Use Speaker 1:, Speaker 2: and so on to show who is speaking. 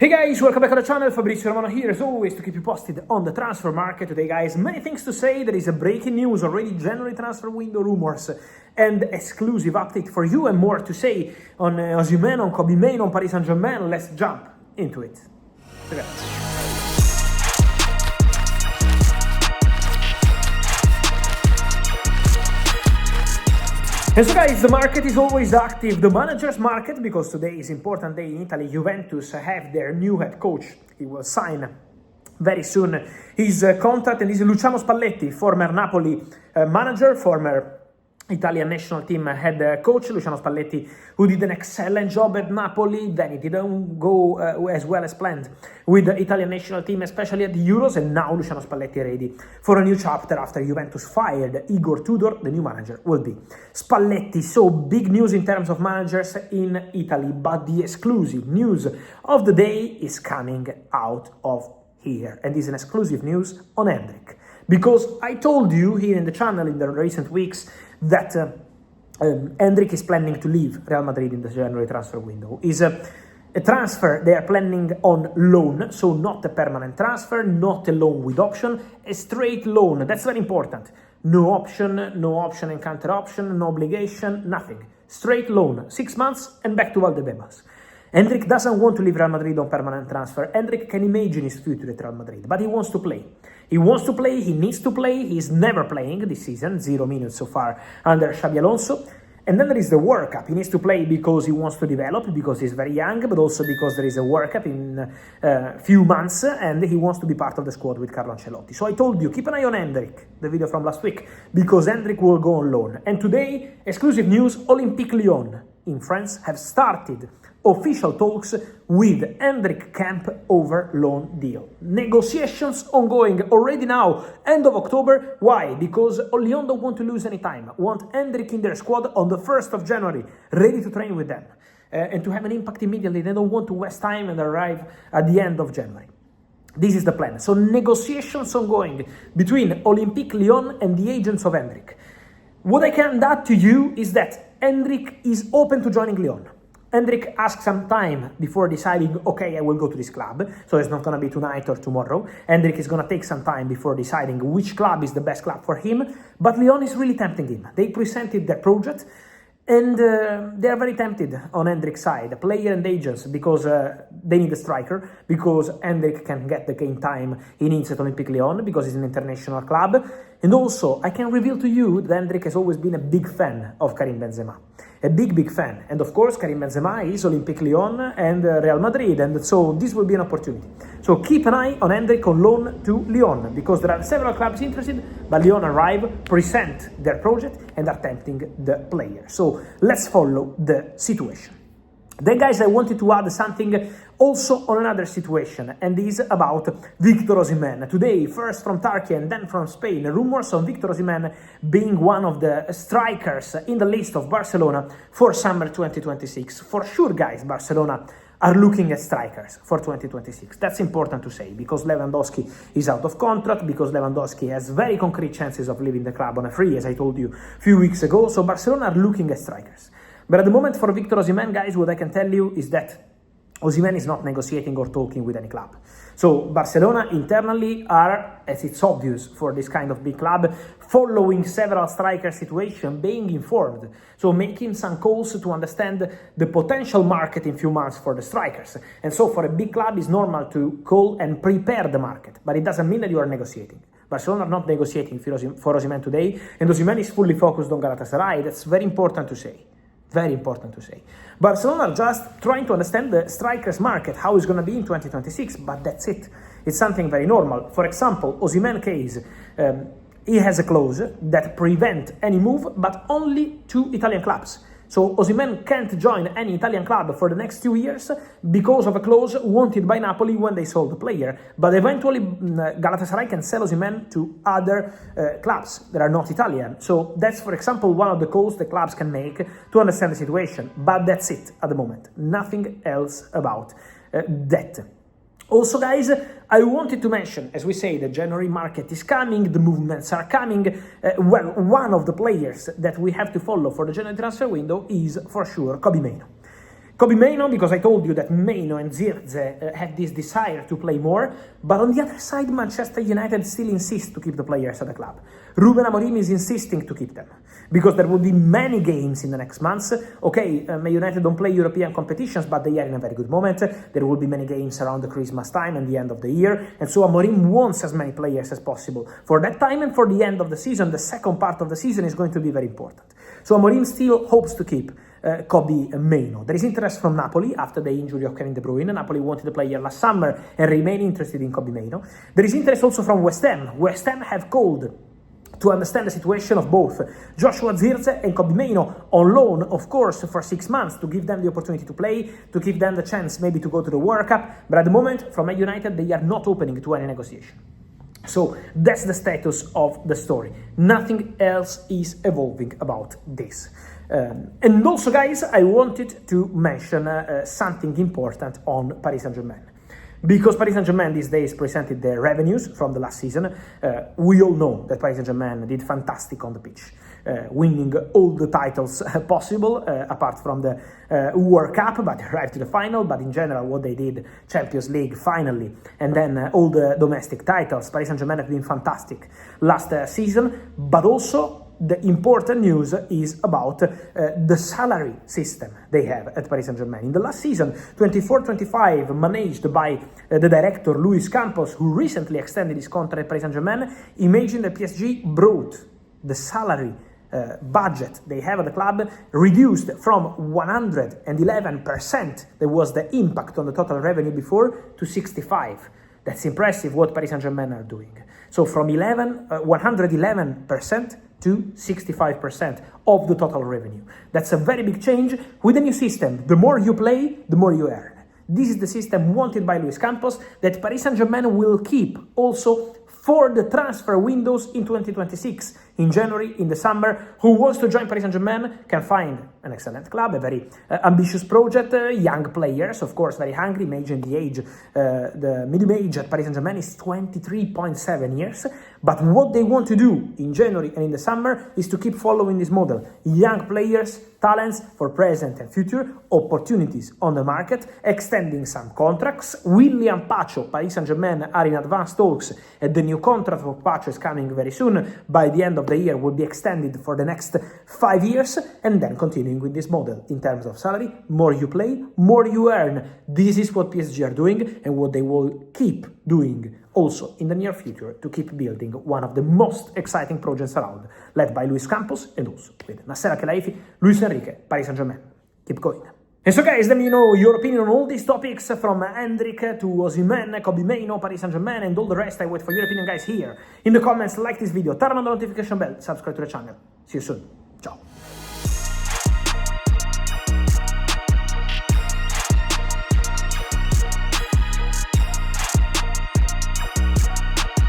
Speaker 1: Hey guys, welcome back to the channel. Fabrizio Romano here as always to keep you posted on the transfer market. Today guys, many things to say. There is a breaking news already, January transfer window rumors and exclusive update for you, and more to say on Osimhen, on Kobbie, on Paris Saint-Germain. Let's jump into it. Together. And so guys, the market is always active, the managers market, because today is important day in Italy. Juventus have their new head coach. He will sign very soon his contract, and this is Luciano Spalletti, former Napoli manager, former Italian national team head coach. Luciano Spalletti, who did an excellent job at Napoli, then he didn't go as well as planned with the Italian national team, especially at the Euros, and now Luciano Spalletti ready for a new chapter after Juventus fired Igor Tudor. The new manager will be Spalletti. So big news in terms of managers in Italy, but the exclusive news of the day is coming out of here, and is an exclusive news on Endrick. Because I told you here in the channel in the recent weeks that Endrick is planning to leave Real Madrid in the January transfer window. Is a transfer they are planning on loan, so not a permanent transfer, not a loan with option, a straight loan. That's very important. No option and counter option, no obligation, nothing. Straight loan, 6 months and back to Valdebebas. Endrick doesn't want to leave Real Madrid on permanent transfer. Endrick can imagine his future at Real Madrid, but he wants to play. He wants to play, he needs to play, he's never playing this season, 0 minutes so far under Xabi Alonso. And then there is the World Cup. He needs to play because he wants to develop, because he's very young, but also because there is a World Cup in a few months, and he wants to be part of the squad with Carlo Ancelotti. So I told you, keep an eye on Endrick, the video from last week, because Endrick will go on loan. And today, exclusive news, Olympique Lyon in France have started official talks with Endrick camp over loan deal. Negotiations ongoing already now, end of October. Why? Because Lyon don't want to lose any time. Want Endrick in their squad on the 1st of January, ready to train with them and to have an impact immediately. They don't want to waste time and arrive at the end of January. This is the plan. So negotiations ongoing between Olympique Lyon and the agents of Endrick. What I can add to you is that Endrick is open to joining Lyon. Endrick asked some time before deciding, okay, I will go to this club, so it's not going to be tonight or tomorrow. Endrick is going to take some time before deciding which club is the best club for him, but Lyon is really tempting him. They presented their project, and they are very tempted on Endrick's side, player and agents, because they need a striker, because Endrick can get the game time he needs at Olympique Lyon, because it's an international club. And also, I can reveal to you that Endrick has always been a big fan of Karim Benzema. A big fan. And of course, Karim Benzema is Olympique Lyon and Real Madrid, and so this will be an opportunity. So keep an eye on Endrick on loan to Lyon, because there are several clubs interested, but Lyon arrive, present their project, and are tempting the player. So let's follow the situation. Then guys, I wanted to add something also on another situation, and this is about Victor Osimhen. Today, first from Turkey and then from Spain, rumors on Victor Osimhen being one of the strikers in the list of Barcelona for summer 2026. For sure, guys, Barcelona are looking at strikers for 2026. That's important to say, because Lewandowski is out of contract, because Lewandowski has very concrete chances of leaving the club on a free, as I told you a few weeks ago. So Barcelona are looking at strikers. But at the moment for Victor Osimhen, guys, what I can tell you is that Osimhen is not negotiating or talking with any club. So Barcelona internally are, as it's obvious for this kind of big club, following several striker situations, being informed. So making some calls to understand the potential market in few months for the strikers. And so for a big club, it's normal to call and prepare the market. But it doesn't mean that you are negotiating. Barcelona are not negotiating for Osimhen today, and Osimhen is fully focused on Galatasaray. That's very important to say. Very important to say. Barcelona are just trying to understand the strikers market, how it's going to be in 2026, but that's it. It's something very normal. For example, Osimhen case, he has a clause that prevents any move, but only to Italian clubs. So Osimhen can't join any Italian club for the next 2 years because of a clause wanted by Napoli when they sold the player. But eventually Galatasaray can sell Osimhen to other clubs that are not Italian. So that's, for example, one of the calls the clubs can make to understand the situation. But that's it at the moment. Nothing else about that. Also, guys, I wanted to mention, as we say, the January market is coming, the movements are coming. Well, one of the players that we have to follow for the January transfer window is, for sure, Kobbie. Kobbie Mainoo, because I told you that Mainoo and Zaïre have this desire to play more, but on the other side, Manchester United still insists to keep the players at the club. Ruben Amorim is insisting to keep them, because there will be many games in the next months. Okay, Man United don't play European competitions, but they are in a very good moment. There will be many games around the Christmas time and the end of the year, and so Amorim wants as many players as possible. For that time and for the end of the season, the second part of the season is going to be very important. So Amorim still hopes to keep Kobbie Mainoo. There is interest from Napoli after the injury of Kevin De Bruyne. Napoli wanted the player last summer and remain interested in Kobbie Mainoo. There is interest also from West Ham. West Ham have called to understand the situation of both Joshua Zaïre and Kobbie Mainoo on loan, of course, for 6 months, to give them the opportunity to play, to give them the chance maybe to go to the World Cup. But at the moment, from Man United, they are not opening to any negotiation. So that's the status of the story. Nothing else is evolving about this. And also, guys, I wanted to mention something important on Paris Saint-Germain. Because Paris Saint-Germain these days presented their revenues from the last season. We all know that Paris Saint-Germain did fantastic on the pitch, winning all the titles possible, apart from the World Cup, but they arrived to the final. But in general, what they did, Champions League finally, and then all the domestic titles, Paris Saint-Germain have been fantastic last season. But also, the important news is about the salary system they have at Paris Saint-Germain. In the last season, 24-25, managed by the director Luis Campos, who recently extended his contract at Paris Saint-Germain, imagine that PSG brought the salary budget they have at the club reduced from 111%, that was the impact on the total revenue before, to 65%. That's impressive what Paris Saint-Germain are doing. So from 111% to 65% of the total revenue. That's a very big change with the new system. The more you play, the more you earn. This is the system wanted by Luis Campos that Paris Saint-Germain will keep also for the transfer windows in 2026, in January, in the summer. Who wants to join Paris Saint-Germain can find an excellent club, a very ambitious project, young players, of course, very hungry. Imagine the age, the minimum age at Paris Saint-Germain is 23.7 years. But what they want to do in January and in the summer is to keep following this model. Young players, talents for present and future, opportunities on the market, extending some contracts. William Pacho, Paris Saint-Germain are in advanced talks, and the new contract for Pacho is coming very soon. By the end of the year will be extended for the next 5 years, and then continuing with this model in terms of salary. More you play, more you earn. This is what PSG are doing and what they will keep doing also in the near future to keep building one of the most exciting projects around, led by Luis Campos and also with Nasser Al-Khelaifi, Luis Enrique, Paris Saint-Germain. Keep going. And so, guys, let me know your opinion on all these topics, from Endrick to Osimhen, Kobbie Mainoo, Paris Saint-Germain, and all the rest. I wait for your opinion, guys, here in the comments. Like this video, turn on the notification bell, subscribe to the channel. See you soon. Ciao.